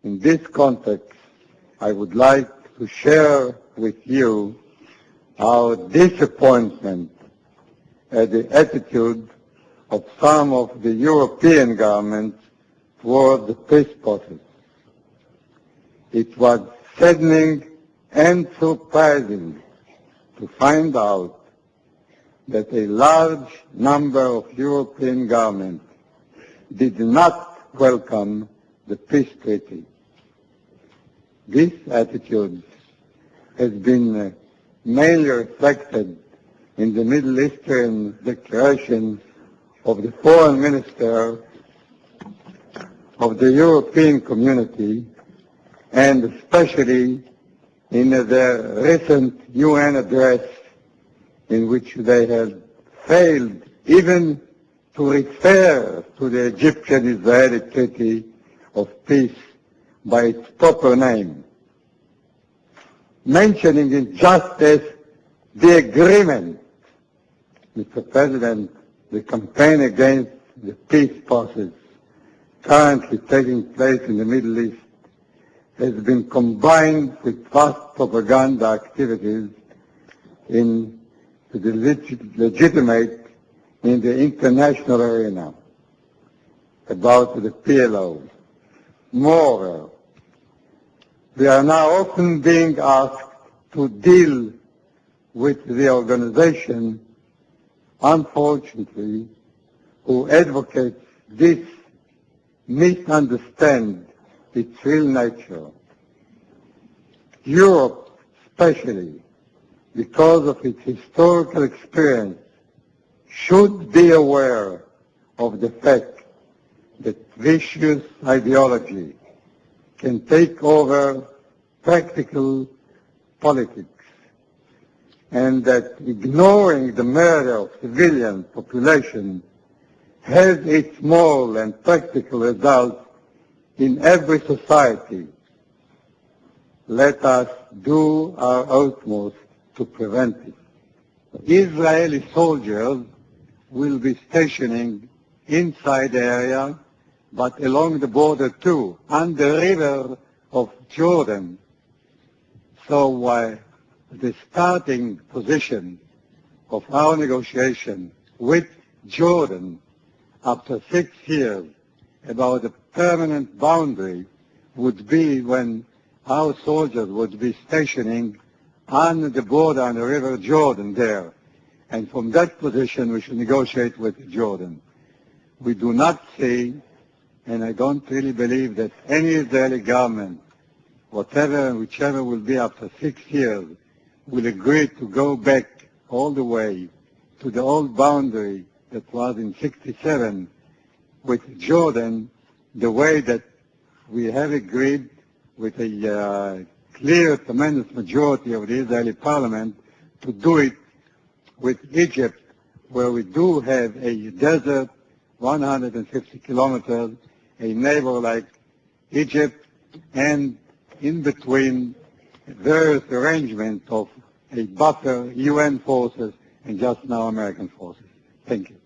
In this context, I would like to share with you our disappointment at the attitude of some of the European governments toward the peace process. It was saddening and surprising to find out that a large number of European governments did not welcome the peace treaty. This attitude has been mainly reflected in the Middle Eastern declaration of the foreign minister of the European Community, and especially in their recent UN address, in which they had failed even to refer to the Egyptian-Israeli Treaty of Peace by its proper name, mentioning it just as the agreement. Mr. President, the campaign against the peace process currently taking place in the Middle East has been combined with vast propaganda activities to legitimate in the international arena about the PLO. Moreover, we are now often being asked to deal with the organization, unfortunately, who advocates this misunderstand its real nature. Europe, especially because of its historical experience, should be aware of the fact that vicious ideology can take over practical politics, and that ignoring the murder of civilian population has its moral and practical results in every society. Let us do our utmost to prevent it. Israeli soldiers will be stationing inside the area, but along the border too, on the river of Jordan. So the starting position of our negotiation with Jordan after 6 years about a permanent boundary would be when our soldiers would be stationing on the border on the river Jordan there. And from that position we should negotiate with Jordan. We do not see, and I don't really believe that any Israeli government, whatever and whichever will be after 6 years, will agree to go back all the way to the old boundary that was in 1967 with Jordan, the way that we have agreed with a clear, tremendous majority of the Israeli parliament to do it with Egypt, where we do have a desert, 150 kilometers, a neighbor like Egypt, and in between various arrangements of a buffer, UN forces, and just now American forces. Thank you.